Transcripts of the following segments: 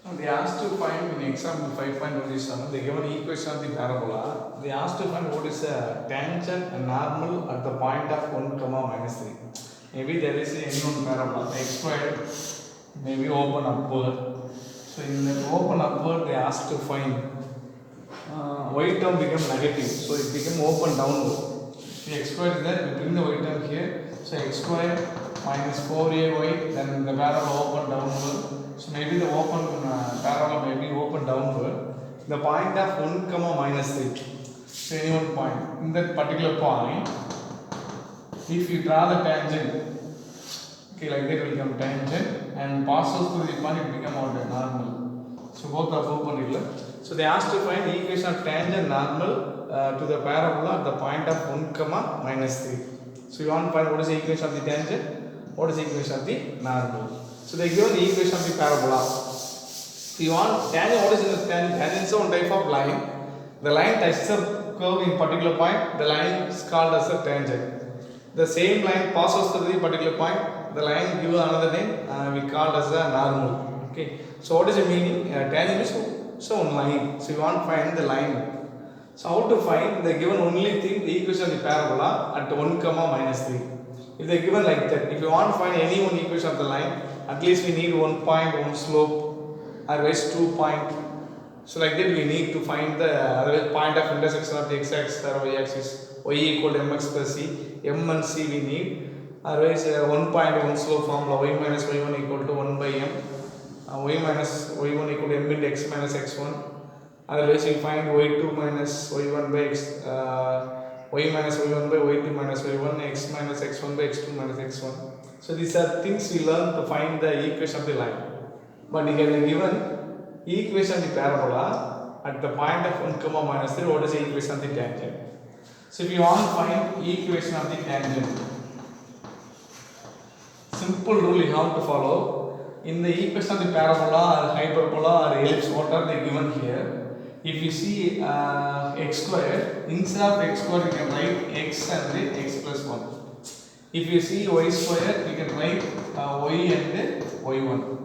Now they asked to find in example 5.27, they given equation of the parabola. They asked to find what is a tangent and normal at the point of 1 comma minus 3. Maybe there is any one parabola x squared, maybe open upward. So in the open upward they asked to find y term become negative, so it became open downward. The x squared is there, we bring the y term here. So x squared minus 4ay, then the parabola open downward. So maybe the open parabola may be open downward. The point of 1 comma minus 3. So any one point. In that particular point, if you draw the tangent, okay, like that will become tangent and passes through the point, it become normal. So both are perpendicular. So they asked to find the equation of tangent normal to the parabola at the point of 1 comma minus 3. So you want to find what is the equation of the tangent, what is the equation of the normal. So they given the equation of the parabola. So you want tangent, what is in the tangent? Tangent is one type of line. The line touches a curve in particular point, the line is called as a tangent. The same line passes through the particular point, the line given another name, we call as a normal. Okay. So what is the meaning? Tangent is so one line. So you want to find the line. So how to find? They given only thing the equation of the parabola at 1 comma minus 3. If they given like that, if you want to find any one equation of the line, at least we need 1 point, 1 slope, otherwise 2 point. So like that we need to find the otherwise point of intersection of the x-axis or y-axis. Y equal to mx plus c, m and c we need. Otherwise 1 point, 1 slope formula, y minus y1 equal to 1 by m, y minus y1 equal to m into x minus x1. Otherwise you find y2 minus y1 by x, y minus y1 by y2 minus y1, x minus x1 by x2 minus x1. So these are things we learn to find the equation of the line. But here they given equation of the parabola at the point of 1 comma minus 3, what is the equation of the tangent? So if you want to find equation of the tangent, simple rule you have to follow. In the equation of the parabola or hyperbola or ellipse, what are they given here? If you see x squared, instead of x squared you can write x and then x plus 1. If you see y squared, you can write y and y1.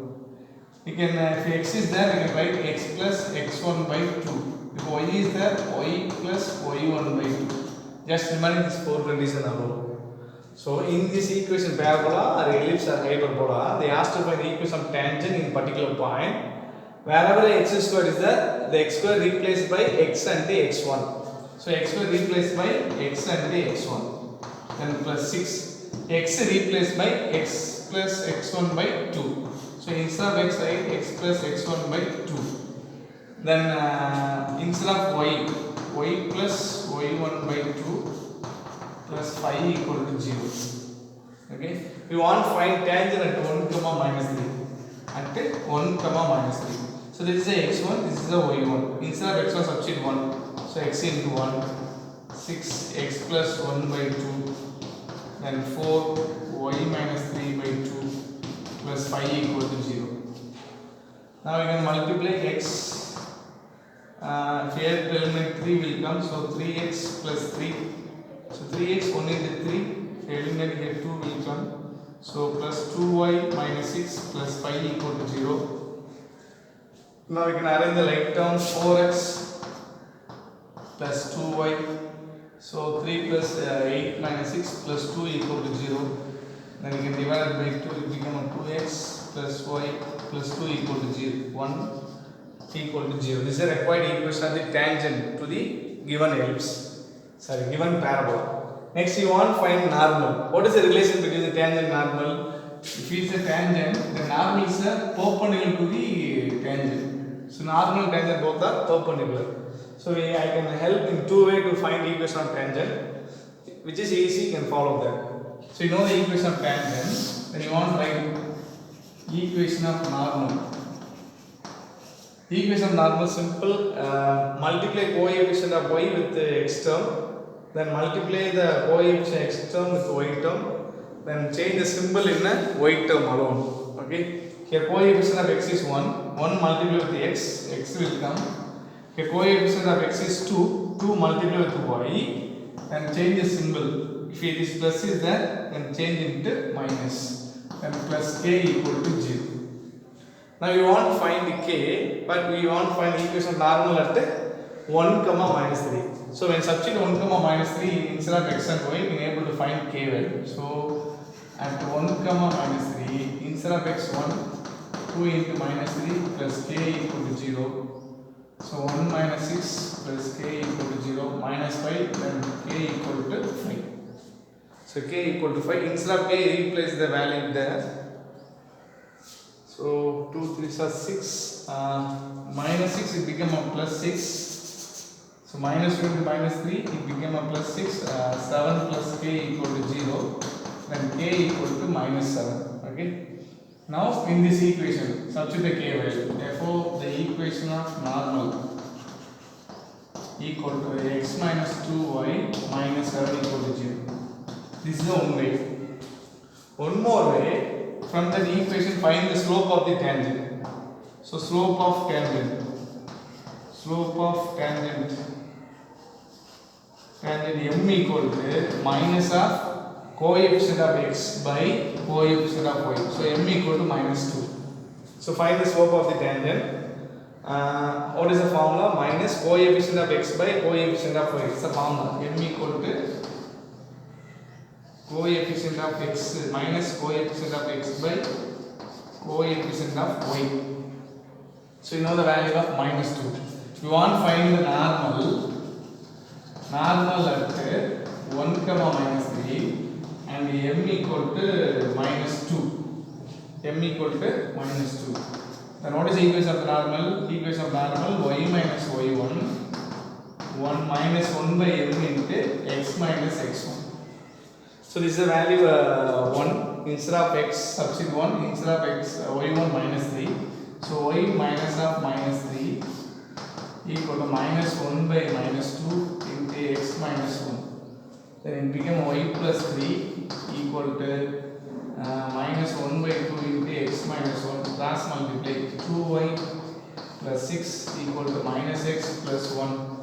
You can, if x is there, you can write x plus x1 by 2. If y is there, y plus y1 by 2. Just remembering this 4 condition above. So in this equation parabola or ellipse or hyperbola, they asked to find the equation of tangent in particular point. Wherever the x square is there, the x square replaced by x and the x1. So x square replaced by x and the x1. Then plus 6. X replaced by x plus x1 by 2. So instead of x, write x plus x1 by 2. Then instead of y, y plus y1 by 2 plus 5 equal to 0. Okay. We want to find tangent at 1 comma minus 3. At 1 comma minus 3. So this is a x1, this is a y1. Instead of x1, substitute 1. So x into 1, 6 x plus 1 by 2, then 4 y minus 3 by 2 plus 5 equal to 0. Now we can multiply x. Here element 3 will come, so 3x plus 3. So 3x 1 into 3, element here 2 will come. So plus 2y minus 6 plus 5 equal to 0. Now we can arrange the like term 4x plus 2y. So 3 plus 8 minus 6 plus 2 equal to 0. Then we can divide it by 2, it becomes 2x plus y plus 2 equal to 0. 1 equal to 0. This is a required equation of the tangent to the given ellipse. Sorry, given parabola. Next you want to find normal. What is the relation between the tangent and normal? If it is a tangent, the normal is perpendicular to the tangent. So normal and tangent both are perpendicular. So I can help in two ways to find the equation of tangent, which is easy, you can follow that. So you know the equation of tangent, then you want to write equation of normal. Equation of normal simple, multiply coefficient of y with the x term, then multiply the coefficient x term with y term, then change the symbol in a y term alone. Okay. Here coefficient of x is 1, 1 multiply with the x, x will come. Here coefficient of x is 2, 2 multiply with y, and change the symbol. If it is plus is there, then change into minus, and plus k equal to 0. Now we want to find the k, but we want to find the equation of normal at 1 comma minus 3. So when substitute 1 comma minus 3 instead of x and y, we are able to find k value. So at 1 comma minus 3 instead of x 1, 2 into minus 3 plus k equal to 0. So 1 minus 6 plus k equal to 0 minus 5, then k equal to 5. So k equal to 5. Instead of k, replace the value there. So 2 3s are 6. Minus 6 it became a plus 6. So minus 2 into minus 3 it became a plus 6. 7 plus k equal to 0. Then k equal to minus 7. Okay. Now in this equation, substitute the k value. Therefore, the equation of normal equal to x minus 2y minus 7 equal to 0. This is one way. One more way, from that equation find the slope of the tangent. So slope of tangent m equal to minus of coefficient of x by coefficient of y. So m equal to minus 2. So find the slope of the tangent. What is the formula? Minus coefficient of x by coefficient of y. It's the formula. M equal to coefficient of x minus coefficient of x by coefficient of y. So you know the value of minus 2. You want to find the normal at 1 comma minus 3 and m equal to minus 2. M equal to minus 2. Then what is the equation of the normal? Equation of normal y minus y1 1 minus 1 by m into x minus x1. So this is the value 1 instead of x substitute 1 instead of x y1 minus 3. So y minus of minus 3 equal to minus 1 by minus 2 into x minus 1. Then it became y plus 3 equal to minus 1 by 2 into x minus 1. Cross multiply 2y plus 6 equal to minus x plus 1.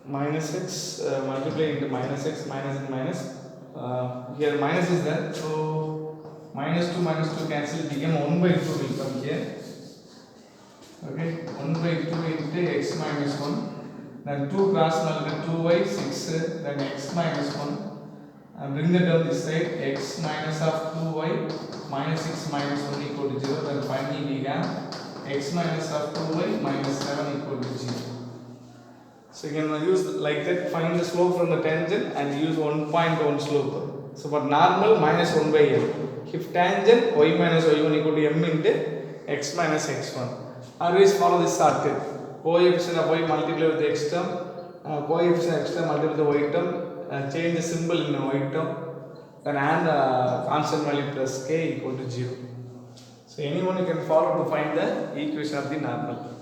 Minus x multiply into minus x minus and minus. Here minus is there. So minus 2 cancel, it became 1 by 2 will come here. Okay, 1 by 2 into x minus 1. Then 2 cross multiply 2y 6, then x minus 1. Bring the term this side, x minus of 2y minus 6 minus 1 equal to 0. Then finally we have x minus of 2y minus 7 equal to 0. So you can use like that, find the slope from the tangent and use 1.1 slope. So for normal minus 1 by m. If tangent y minus y1 equal to m into x minus x1. Always follow this shortcut. Coefficient of y multiply with the x term, coefficient of x term multiply with the y term, change the symbol in the y term, then add constant value plus k equal to 0. So anyone you can follow to find the equation of the normal.